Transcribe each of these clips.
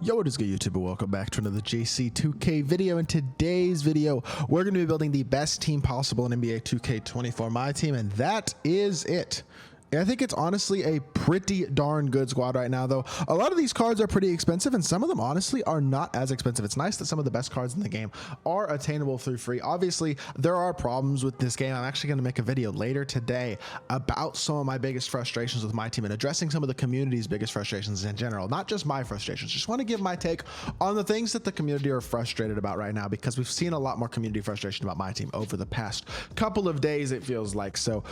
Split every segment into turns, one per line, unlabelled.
Yo, what is good, YouTube? Welcome back to another JC2K video. In today's video, we're going to be building the best team possible in NBA 2K24 MyTEAM, and that is it. I think it's honestly a pretty darn good squad right now, though. A lot of these cards are pretty expensive, and some of them honestly are not as expensive. It's nice that some of the best cards in the game are attainable through free. Obviously, there are problems with this game. I'm actually going to make a video later today about some of my biggest frustrations with my team and addressing some of the community's biggest frustrations in general, not just my frustrations. Just want to give my take on the things that the community are frustrated about right now, because we've seen a lot more community frustration about my team over the past couple of days, it feels like. So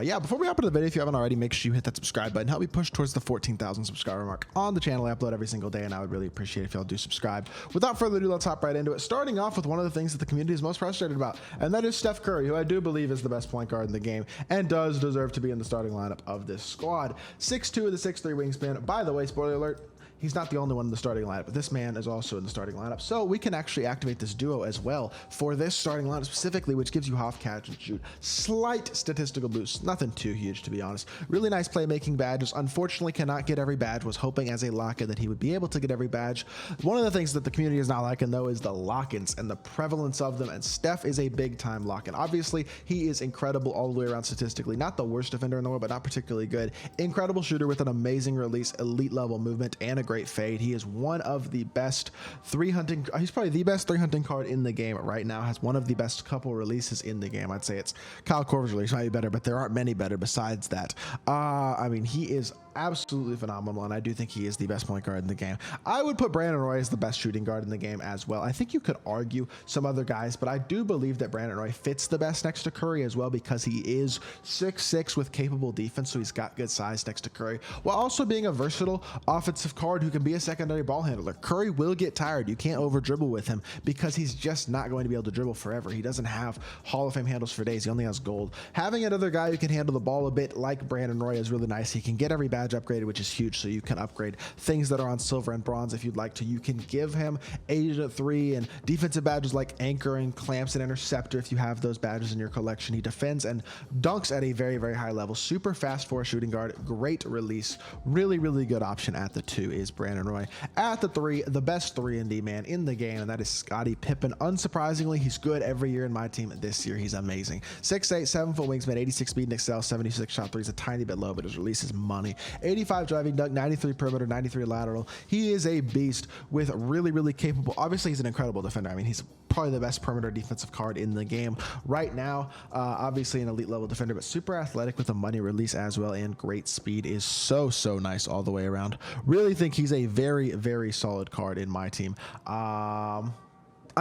yeah, before we hop into the video, if you haven't already, make sure you hit that subscribe button. Help me push towards the 14,000 subscriber mark on the channel. I upload every single day, and I would really appreciate if y'all do subscribe. Without further ado, let's hop right into it. Starting off with one of the things that the community is most frustrated about, and that is Steph Curry, who I do believe is the best point guard in the game and does deserve to be in the starting lineup of this squad. 6'2" with a 6'3" wingspan. By the way, spoiler alert, he's not the only one in the starting lineup, but this man is also in the starting lineup. So we can actually activate this duo as well for this starting lineup specifically, which gives you half catch and shoot. Slight statistical boost, nothing too huge to be honest. Really nice playmaking badges. Unfortunately, cannot get every badge. Was hoping as a lock-in that he would be able to get every badge. One of the things that the community is not liking though is the lock-ins and the prevalence of them, and Steph is a big time lock-in. Obviously, he is incredible all the way around statistically. Not the worst defender in the world, but not particularly good. Incredible shooter with an amazing release, elite level movement, and a great fade. He is one of the best he's probably the best 3-hunting card in the game right now. Has one of the best couple releases in the game. I'd say it's Kyle Korver's release might be better, but there aren't many better besides that. I mean, he is absolutely phenomenal, and I do think he is the best point guard in the game. I would put Brandon Roy as the best shooting guard in the game as well. I think you could argue some other guys, but I do believe that Brandon Roy fits the best next to Curry as well, because he is 6'6" with capable defense, so he's got good size next to Curry, while also being a versatile offensive card who can be a secondary ball handler. Curry will get tired. You can't over dribble with him because he's just not going to be able to dribble forever. He doesn't have Hall of Fame handles for days. He only has gold. Having another guy who can handle the ball a bit like Brandon Roy is really nice. He can get every badge upgraded, which is huge, so you can upgrade things that are on silver and bronze if you'd like to. You can give him Agent 3 and defensive badges like Anchor and Clamps and Interceptor if you have those badges in your collection. He defends and dunks at a very, very high level. Super fast for a shooting guard. Great release. Really, really good option at the 2 is Brandon Roy. At the 3, the best 3-and-D man in the game, and that is Scottie Pippen. Unsurprisingly, he's good every year in my team. This year, he's amazing. 6'8", 7-foot wingspan, 86 speed and excel, 76 shot 3 is a tiny bit low, but his release is money. 85 driving dunk, 93 perimeter, 93 lateral. He is a beast with really, really capable. Obviously, he's an incredible defender. I mean, he's probably the best perimeter defensive card in the game right now. Obviously, an elite level defender, but super athletic with a money release as well, and great speed is so nice all the way around. Really think he's a very, very solid card in my team. I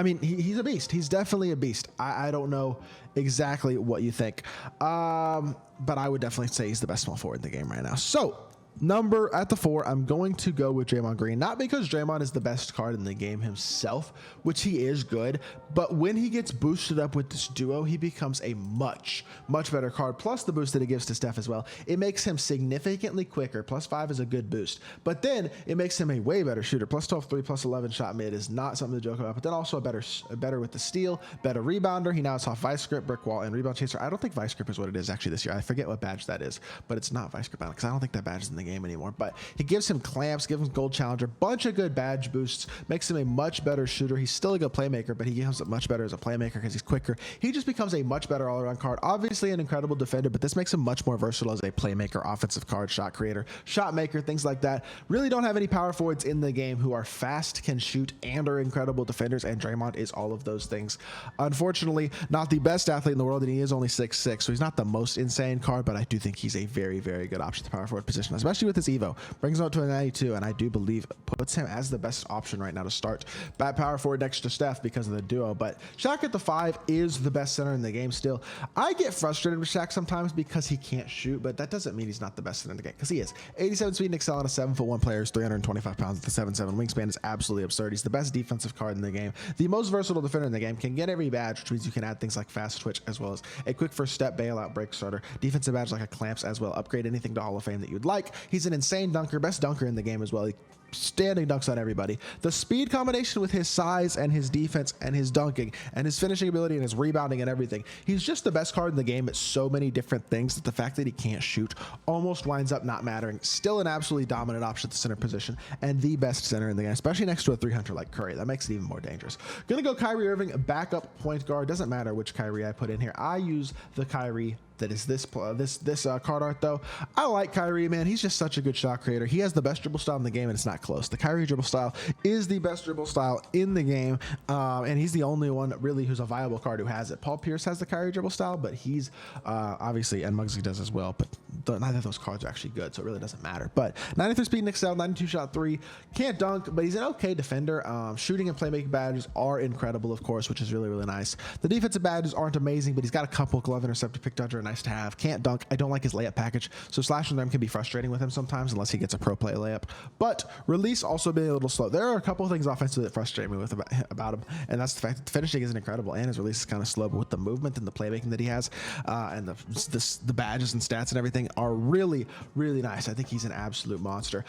mean, he's a beast. He's definitely a beast. I don't know exactly what you think, but I would definitely say he's the best small forward in the game right now. So number at the 4, I'm going to go with Draymond Green, not because Draymond is the best card in the game himself, which he is good, but when he gets boosted up with this duo, he becomes a much better card. Plus the boost that it gives to Steph as well, it makes him significantly quicker. +5 is a good boost, but then it makes him a way better shooter. +12 3, +11 shot mid is not something to joke about, but then also better with the steal, better rebounder. He now has off vice grip, brick wall, and rebound chaser. I don't think vice grip is what it is actually this year. I forget what badge that is, but it's not vice grip because I don't think that badge is in the game anymore. But he gives him clamps, gives him gold challenger, bunch of good badge boosts, makes him a much better shooter. He's still a good playmaker, but he becomes much better as a playmaker because he's quicker. He just becomes a much better all-around card. Obviously an incredible defender, but this makes him much more versatile as a playmaker, offensive card, shot creator, shot maker, things like that. Really don't have any power forwards in the game who are fast, can shoot, and are incredible defenders, and Draymond is all of those things. Unfortunately, not the best athlete in the world, and he is only 6'6", so he's not the most insane card, but I do think he's a very, very good option at the power forward position, especially with his Evo. Brings him up to a 92, and I do believe puts him as the best option right now to start bat power forward next to Steph because of the duo. But Shaq at the 5 is the best center in the game still. I get frustrated with Shaq sometimes because he can't shoot, but that doesn't mean he's not the best center in the game, because he is. 87 speed and excel on a 7'1" player is 325 pounds with a 7'7" wingspan is absolutely absurd. He's the best defensive card in the game, the most versatile defender in the game, can get every badge, which means you can add things like fast twitch as well as a quick first step, bailout, break starter, defensive badge like a clamps as well, upgrade anything to Hall of Fame that you'd like. He's an insane dunker, best dunker in the game as well. He standing dunks on everybody. The speed combination with his size and his defense and his dunking and his finishing ability and his rebounding and everything. He's just the best card in the game at so many different things that the fact that he can't shoot almost winds up not mattering. Still an absolutely dominant option at the center position and the best center in the game, especially next to a 300 like Curry. That makes it even more dangerous. Gonna go Kyrie Irving, backup point guard. Doesn't matter which Kyrie I put in here. I use the Kyrie that is this card art though. I like Kyrie, man. He's just such a good shot creator. He has the best dribble style in the game, and it's not close. The Kyrie dribble style is the best dribble style in the game, and he's the only one really who's a viable card who has it. Paul Pierce has the Kyrie dribble style, but he's obviously, and Muggsy does as well, but neither of those cards are actually good, so it really doesn't matter. But 93 speed in Excel, 92 shot 3, can't dunk, but he's an okay defender. Shooting and playmaking badges are incredible, of course, which is really, really nice. The defensive badges aren't amazing, but he's got a couple glove interceptor, pick dodger, nice to have. Can't dunk. I don't like his layup package, so slash and rim can be frustrating with him sometimes unless he gets a pro play layup. But release also being a little slow. There are a couple of things offensively that frustrate me with about him, and that's the fact that the finishing isn't incredible and his release is kind of slow, but with the movement and the playmaking that he has, and the badges and stats and everything are really, really nice. I think he's an absolute monster.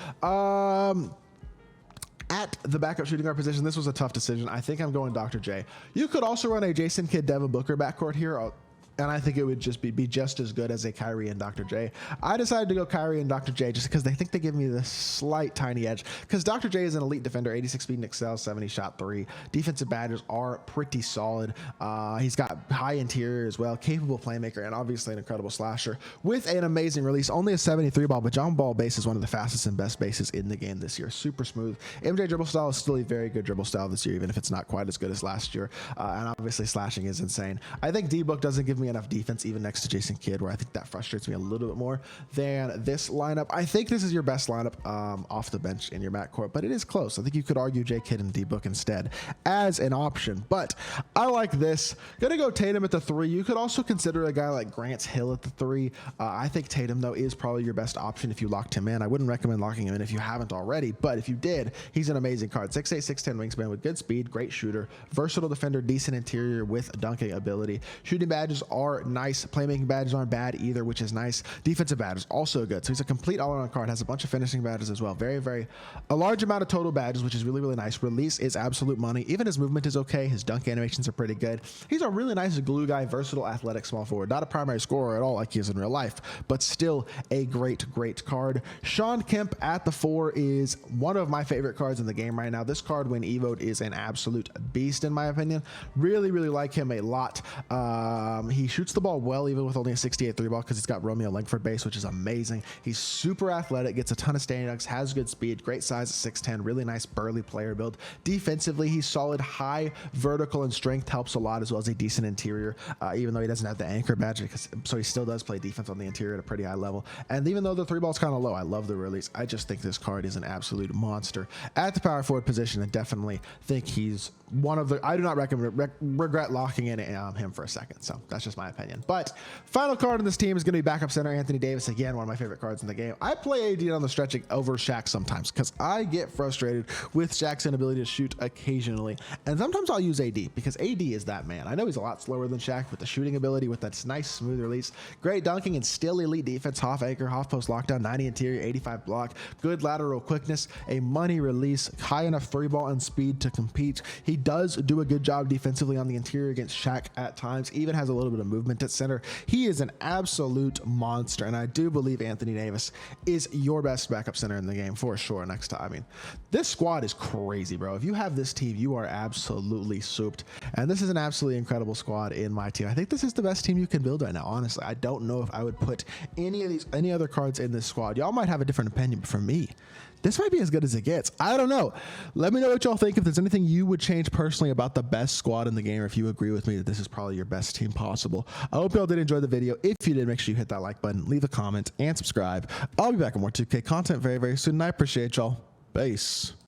At the backup shooting guard position, this was a tough decision. I think I'm going Dr. J. You could also run a Jason Kidd, Devin Booker backcourt here. And I think it would just be just as good as a Kyrie and Dr. J. I decided to go Kyrie and Dr. J just because they think they give me this slight tiny edge. Because Dr. J is an elite defender, 86 speed in Excel, 70 shot 3. Defensive badges are pretty solid. He's got high interior as well, capable playmaker, and obviously an incredible slasher with an amazing release. Only a 73 ball, but John Ball base is one of the fastest and best bases in the game this year. Super smooth. MJ dribble style is still a very good dribble style this year, even if it's not quite as good as last year. And obviously slashing is insane. I think D-Book doesn't give me enough defense even next to Jason Kidd, where I think that frustrates me a little bit more than this lineup. I think this is your best lineup off the bench in your backcourt, but it is close. I think you could argue J. Kidd and D-Book instead as an option, but I like this. Gonna go Tatum at the 3. You could also consider a guy like Grant Hill at the 3. I think Tatum, though, is probably your best option if you locked him in. I wouldn't recommend locking him in if you haven't already, but if you did, he's an amazing card. 6'8", 6'10" wingspan with good speed, great shooter, versatile defender, decent interior with dunking ability. Shooting badges are nice. Playmaking badges aren't bad either, which is nice. Defensive badges also good. So he's a complete all-around card. Has a bunch of finishing badges as well. A large amount of total badges, which is really, really nice. Release is absolute money. Even his movement is okay. His dunk animations are pretty good. He's a really nice glue guy, versatile, athletic small forward. Not a primary scorer at all like he is in real life, but still a great, great card. Sean Kemp at the 4 is one of my favorite cards in the game right now. This card, when evoed, is an absolute beast in my opinion. Really, really like him a lot. He shoots the ball well, even with only a 68 3-ball, because he's got Romeo Langford base, which is amazing. He's super athletic, gets a ton of standing dunks, has good speed, great size at 6'10", really nice burly player build. Defensively, he's solid, high vertical and strength helps a lot, as well as a decent interior, even though he doesn't have the anchor badge, so he still does play defense on the interior at a pretty high level. And even though the 3-ball's kind of low, I love the release. I just think this card is an absolute monster. At the power forward position, I definitely think he's one of the, I do not regret locking in him for a second, so that's just my opinion. But final card in this team is going to be backup center Anthony Davis. Again, one of my favorite cards in the game. I play AD on the stretch over Shaq sometimes because I get frustrated with Shaq's inability to shoot occasionally, and sometimes I'll use AD because AD is that man. I know he's a lot slower than Shaq with the shooting ability, with that nice smooth release, great dunking, and still elite defense. Half anchor, half post lockdown, 90 interior, 85 block, good lateral quickness, a money release, high enough 3-ball and speed to compete. He does do a good job defensively on the interior against Shaq at times, even has a little bit of movement at center. He is an absolute monster, and I do believe Anthony Davis is your best backup center in the game for sure next time. I mean, this squad is crazy, bro. If you have this team, you are absolutely souped, and this is an absolutely incredible squad in my team. I think this is the best team you can build right now, honestly. I don't know if I would put any other cards in this squad. Y'all might have a different opinion, but for me, this might be as good as it gets. I don't know. Let me know what y'all think. If there's anything you would change personally about the best squad in the game, or if you agree with me that this is probably your best team possible. I hope y'all did enjoy the video. If you did, make sure you hit that like button, leave a comment, and subscribe. I'll be back with more 2K content very, very soon, and I appreciate y'all. Peace.